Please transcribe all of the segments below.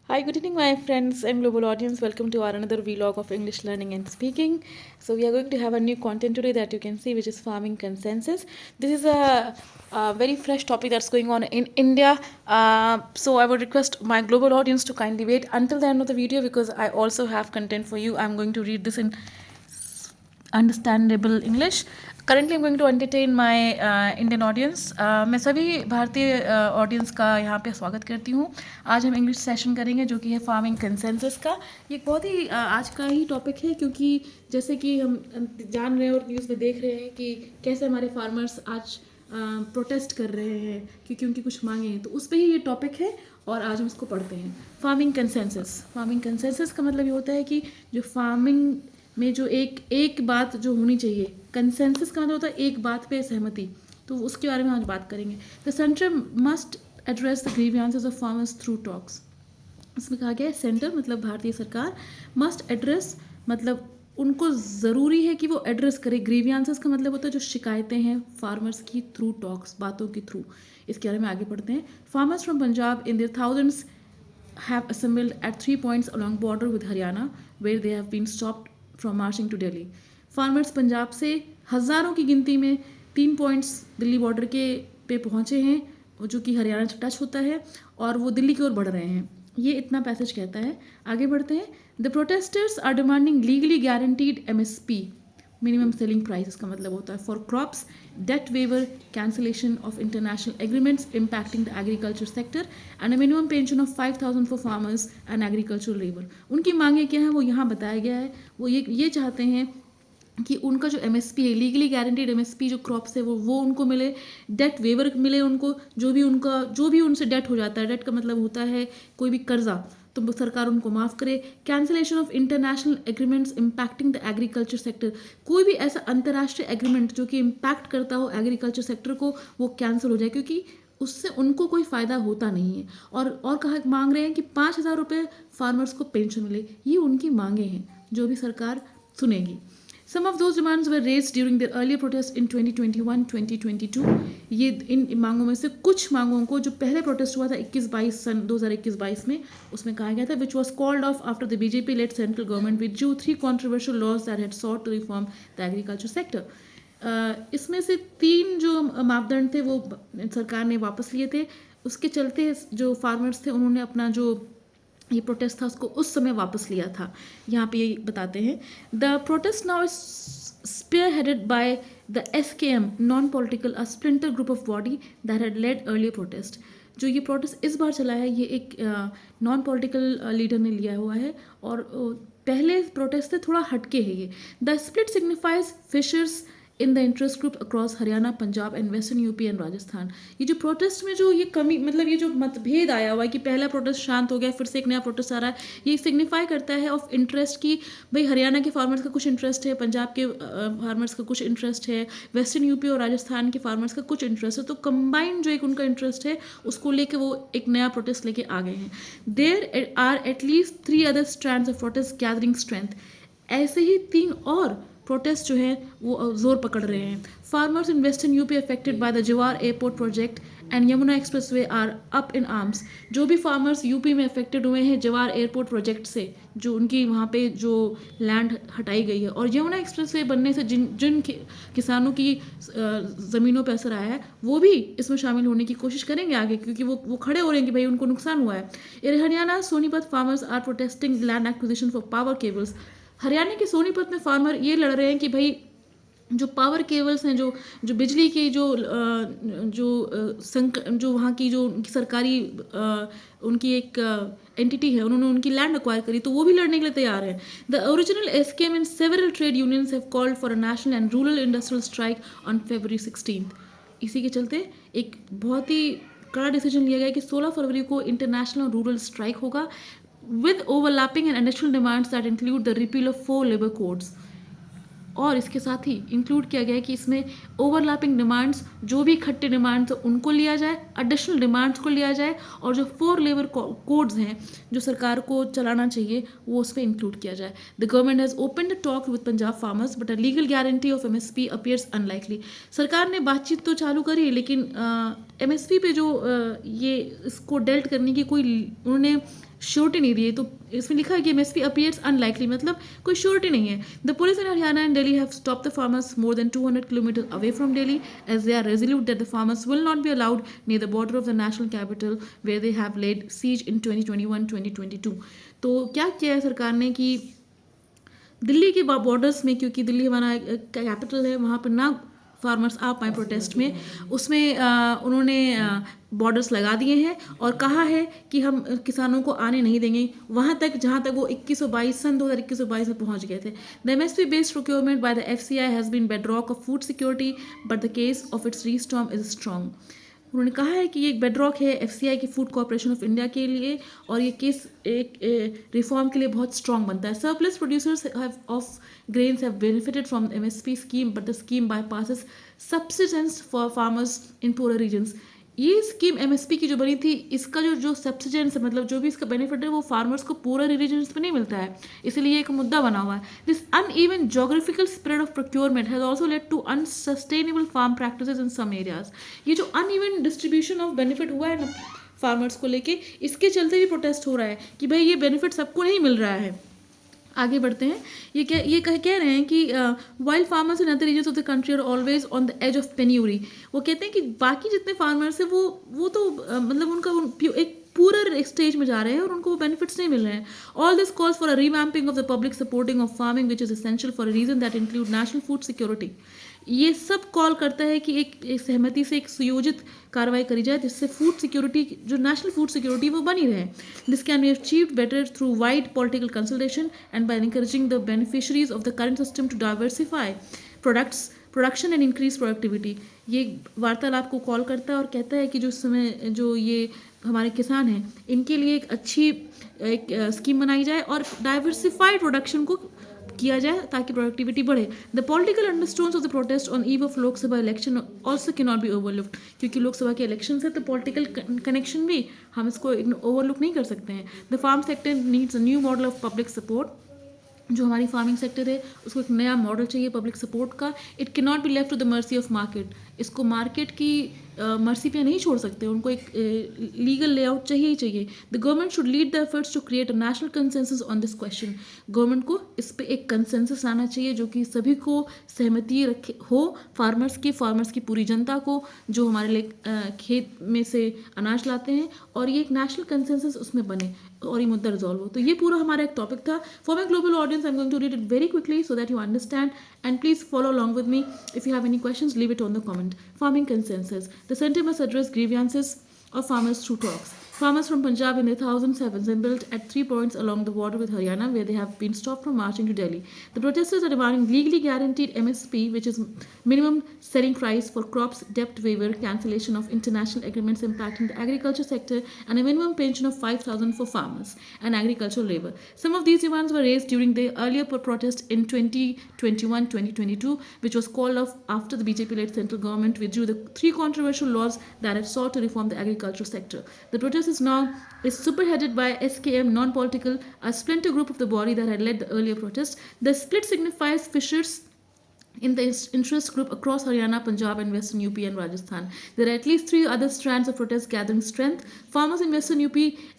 Hi, good evening, my friends and global audience. Welcome to our another vlog of English learning and speaking. So we are going to have a new content today that you can see, which is farming consensus. This is a very fresh topic that's going on in India. So I would request my global audience to kindly wait until the end of the video because I also have content for you. I'm going to read this in understandable English. Currently I am going to entertain my Indian audience. मैं सभी भारतीय audience का यहाँ पे स्वागत करती हूँ. आज हम इंग्लिश सेशन करेंगे जो कि है फार्मिंग कंसेंसस का. ये बहुत ही आज का ही टॉपिक है क्योंकि जैसे कि हम जान रहे हैं और न्यूज़ में देख रहे हैं कि कैसे हमारे फार्मर्स आज प्रोटेस्ट कर रहे हैं क्योंकि उनकी कुछ मांगे हैं. तो उस पर ही ये टॉपिक है और आज हम इसको पढ़ते हैं. Farming consensus. फार्मिंग कंसेंसस का मतलब ये होता है कि जो फार्मिंग में जो एक बात जो होनी चाहिए. कंसेंसस का मतलब होता है एक बात पे सहमति. तो उसके बारे में आज बात करेंगे. The centre must address the grievances of farmers through talks. इसमें कहा गया है सेंटर मतलब भारतीय सरकार, मस्ट एड्रेस मतलब उनको ज़रूरी है कि वो एड्रेस करे. ग्रीवियंसेस का मतलब होता है जो शिकायतें हैं फार्मर्स की, थ्रू टॉक्स, बातों के थ्रू. इसके बारे में आगे पढ़ते हैं. Farmers from Punjab in their thousands have assembled at 3 points along border with Haryana where they have been stopped from marching to Delhi. Farmers Punjab से हज़ारों की गिनती में 3 पॉइंट्स दिल्ली बॉर्डर के पे पहुँचे हैं जो कि हरियाणा से टच होता है और वो दिल्ली की ओर बढ़ रहे हैं. ये इतना पैसेज कहता है. आगे बढ़ते हैं. The protesters are demanding legally guaranteed MSP, minimum selling price. इसका मतलब होता है for crops, debt waiver, cancellation of international agreements impacting the agriculture sector and a minimum pension of 5,000 for farmers and agricultural labour. उनकी मांगे क्या है वो यहाँ बताया गया है. वो ये चाहते हैं कि उनका जो MSP है, लीगली गारंटीड MSP जो क्रॉप्स है वो उनको मिले. डेट वेवर मिले उनको, जो भी उनसे डेट हो जाता है. डेट का मतलब होता है कोई भी कर्जा, तो सरकार उनको माफ़ करे. Cancellation of international agreements impacting the agriculture sector. कोई भी ऐसा अंतर्राष्ट्रीय एग्रीमेंट जो कि इम्पैक्ट करता हो एग्रीकल्चर सेक्टर को वो कैंसिल हो जाए क्योंकि उससे उनको कोई फ़ायदा होता नहीं है. और कहा मांग रहे हैं कि 5,000 रुपये फार्मर्स को पेंशन मिले. ये उनकी मांगे हैं जो भी सरकार सुनेगी. Some of those demands were raised during their earlier protest in 2021-2022. ये इन मांगों में से कुछ मांगों को जो पहले प्रोटेस्ट हुआ था 21-22 सन 2021-22 में, उसमें कहा गया था which was called off after the BJP-led central government withdrew 3 controversial laws that had sought to reform the agriculture sector. इसमें से 3 जो मापदंड थे वो सरकार ने वापस लिए थे. उसके चलते जो फार्मर्स थे उन्होंने अपना जो ये प्रोटेस्ट था उसको उस समय वापस लिया था. यहाँ पे ये बताते हैं. The protest now is spearheaded by the SKM non political, a splinter group of body that had led earlier protest. जो ये प्रोटेस्ट इस बार चला है ये एक नॉन पॉलिटिकल लीडर ने लिया हुआ है और पहले प्रोटेस्ट से थोड़ा हटके है ये. The split signifies fissures in the interest group across Haryana, Punjab and western UP and Rajasthan. ये जो प्रोटेस्ट में जो ये कमी मतलब ये जो मतभेद आया हुआ है कि पहला प्रोटेस्ट शांत हो गया फिर से एक नया प्रोटेस्ट आ रहा है, ये सिग्निफाई करता है ऑफ इंटरेस्ट की भाई हरियाणा के फार्मर्स का कुछ इंटरेस्ट है, पंजाब के फार्मर्स का कुछ इंटरेस्ट है, वेस्टर्न यूपी और राजस्थान के फार्मर्स का कुछ इंटरेस्ट है. तो कंबाइंड जो एक उनका इंटरेस्ट है उसको लेके वो एक नया प्रोटेस्ट लेके आ गए हैं. There are at least 3 other strands of protest gathering strength. ऐसे ही 3 और प्रोटेस्ट जो है वो जोर पकड़ रहे हैं. Farmers in western UP affected by the Jewar airport project and Yamuna expressway are up in arms. जो भी फार्मर्स यूपी में अफेक्टेड हुए हैं जवार एयरपोर्ट प्रोजेक्ट से, जो उनकी वहाँ पे जो लैंड हटाई गई है और यमुना एक्सप्रेसवे बनने से जिन किसानों की ज़मीनों पर असर आया है वो भी इसमें शामिल होने की कोशिश करेंगे आगे क्योंकि वो खड़े हो रहे हैं कि भाई उनको नुकसान हुआ है. In Haryana Sonipat farmers are protesting land acquisition for power cables. Haryana के सोनीपत में फार्मर ये लड़ रहे हैं कि भाई जो पावर केबल्स हैं, जो बिजली की जो वहाँ की जो उनकी सरकारी उनकी एक एंटिटी है उन्होंने उनकी लैंड एक्वायर करी तो वो भी लड़ने के लिए तैयार है. The original SKM and several trade unions have called for a national and rural industrial strike on February 16. इसी के चलते एक बहुत ही कड़ा डिसीजन लिया गया कि 16 फरवरी को इंटरनेशनल और रूरल स्ट्राइक होगा with overlapping and additional demands that include the repeal of 4 labor codes. और इसके साथ ही इंक्लूड किया गया है कि इसमें ओवरलैपिंग डिमांड्स जो भी इकट्ठे डिमांड्स उनको लिया जाए, एडिशनल डिमांड्स को लिया जाए और जो 4 लेबर कोड्स हैं जो सरकार को चलाना चाहिए वो उस पर इंक्लूड किया जाए. The government has open the talk with Punjab farmers but a legal guarantee of MSP appears unlikely. सरकार ने बातचीत तो चालू करी लेकिन MSP पे जो ये इसको डेल्ट करने की कोई उन्होंने श्योरिटी नहीं दी है। तो इसमें लिखा है कि एमएसपी अपीयर्स अनलाइकली, मतलब कोई श्योरिटी नहीं है। The police in Haryana and Delhi have stop the farmers more than 200 kilometre away from Delhi as they are resolute that the farmers will not be allowed near the border of the national capital where they have led siege in 2021-2022। तो क्या किया है सरकार ने कि दिल्ली के borders में, क्योंकि दिल्ली हमारा कैपिटल है, वहाँ पर ना फार्मर्स आ पाए प्रोटेस्ट में, उसमें उन्होंने बॉर्डर्स लगा दिए हैं और कहा है कि हम किसानों को आने नहीं देंगे वहाँ तक जहाँ तक वो 2122 सन 2021-22 में पहुँच गए थे। The MSP based procurement by the FCI has been bedrock of food security but the case of its reform is strong. उन्होंने कहा है कि ये एक बेडरॉक है एफसीआई की फूड कॉर्पोरेशन ऑफ इंडिया के लिए, और ये केस एक रिफॉर्म के लिए बहुत स्ट्रॉन्ग बनता है। Surplus producers of grains have benefited from the MSP scheme, but the scheme bypasses subsistence for farmers in poorer regions. ये स्कीम एमएसपी की जो बनी थी, इसका जो सब्सिडेंस है, मतलब जो भी इसका बेनिफिट है, वो फार्मर्स को पूरर रीजन्स में नहीं मिलता है, इसलिए ये एक मुद्दा बना हुआ है। This uneven geographical spread of procurement has also led to unsustainable farm practices in some areas. ये जो अनइवन डिस्ट्रीब्यूशन ऑफ बेनिफिट हुआ है ना फार्मर्स को लेके, इसके चलते भी प्रोटेस्ट हो रहा है कि भाई ये बेनिफिट सबको नहीं मिल रहा है। आगे बढ़ते हैं। ये कह रहे हैं कि while farmers in other regions of the country are always on the edge of penury. वो कहते हैं कि बाकी जितने फार्मर्स हैं वो तो मतलब उनका एक पूरर स्टेज में जा रहे हैं और उनको वो बेनिफिट्स नहीं मिल रहे हैं। All this calls for a revamping of the public supporting of farming which is essential for a region that include national food security. ये सब कॉल करता है कि एक सहमति से एक सुयोजित कार्रवाई करी जाए जिससे फूड सिक्योरिटी, जो नेशनल फूड सिक्योरिटी, वो बनी रहे। This can be achieved better through wide political consultation and by encouraging the beneficiaries of the current system to diversify production and increase productivity. ये वार्तालाप को कॉल करता है और कहता है कि जो समय जो ये हमारे किसान हैं, इनके लिए एक अच्छी स्कीम बनाई जाए और डाइवर्सिफाइड प्रोडक्शन को किया जाए ताकि प्रोडक्टिविटी बढ़े। The political undertones of the protest on eve of Lok Sabha election also can not be overlooked, क्योंकि लोकसभा के इलेक्शन है तो पॉलिटिकल कनेक्शन भी हम इसको ओवरलुक नहीं कर सकते हैं। The farm sector needs a new model of public support. जो हमारी फार्मिंग सेक्टर है उसको एक नया मॉडल चाहिए पब्लिक सपोर्ट का। It can not be left to the mercy of market. इसको मार्केट की मर्सी पे नहीं छोड़ सकते, उनको एक लीगल लेआउट चाहिए ही चाहिए। The government should lead the efforts to create a national consensus on this question. Government को इस पे एक कंसेंसस आना चाहिए जो कि सभी को सहमति रखे हो, फार्मर्स की पूरी जनता को, जो हमारे लिए खेत में से अनाज लाते हैं, और ये एक नेशनल कंसेंसस उसमें बने और ये मुद्दा रिजॉल्व हो। तो ये पूरा हमारा एक टॉपिक था। For my global audience I am going to read it very quickly so that you understand, and please follow along with me. If you have any questions, leave it on the comment. Farming consensus. The center must address grievances of farmers through talks. Farmers from Punjab in their thousands have assembled at 3 points along the border with Haryana where they have been stopped from marching to Delhi. The protesters are demanding legally guaranteed MSP, which is minimum selling price for crops, debt waiver, cancellation of international agreements impacting the agriculture sector, and a minimum pension of 5,000 for farmers and agricultural labor. Some of these demands were raised during the earlier protest in 2021-2022, which was called off after the BJP-led central government withdrew the 3 controversial laws that had sought to reform the agriculture sector. The protest is superheaded by SKM Non-Political, a splinter group of the body that had led the earlier protest. The split signifies fissures in the interest group across Haryana, Punjab and Western UP and Rajasthan. There are at least 3 other strands of protest gathering strength. Farmers in Western UP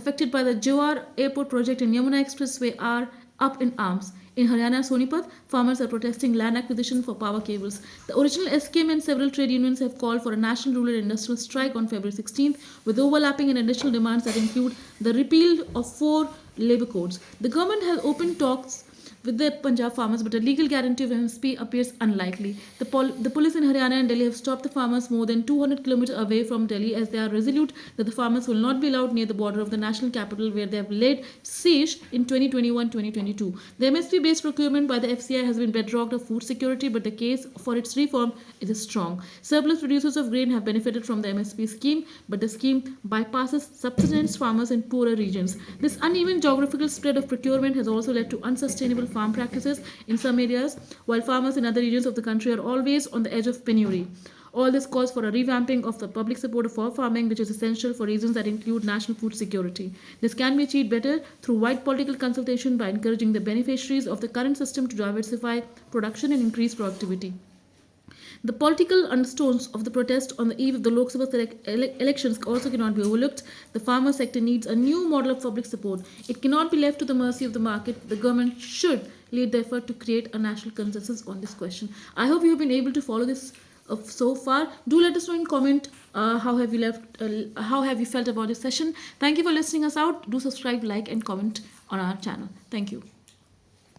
affected by the Jewar Airport project and Yamuna Expressway are up in arms. In Haryana, Sonipat, farmers are protesting land acquisition for power cables. The original SKM and several trade unions have called for a national rural industrial strike on February 16th, with overlapping and additional demands that include the repeal of 4 labor codes. The government has opened talks with the Punjab farmers, but a legal guarantee of MSP appears unlikely. The police in Haryana and Delhi have stopped the farmers more than 200 kilometers away from Delhi as they are resolute that the farmers will not be allowed near the border of the national capital where they have laid siege in 2021-2022. The MSP-based procurement by the FCI has been bedrock of food security, but the case for its reform is strong. Surplus producers of grain have benefited from the MSP scheme, but the scheme bypasses subsistence farmers in poorer regions. This uneven geographical spread of procurement has also led to unsustainable farm practices in some areas, while farmers in other regions of the country are always on the edge of penury. All this calls for a revamping of the public support for farming, which is essential for reasons that include national food security. This can be achieved better through wide political consultation by encouraging the beneficiaries of the current system to diversify production and increase productivity. The political undertones of the protest on the eve of the Lok Sabha elections also cannot be overlooked. The farmer sector needs a new model of public support. It cannot be left to the mercy of the market. The government should lead the effort to create a national consensus on this question. I hope you have been able to follow this so far. Do let us know in comment how have you felt about this session. Thank you for listening us out. Do subscribe, like, and comment on our channel. Thank you.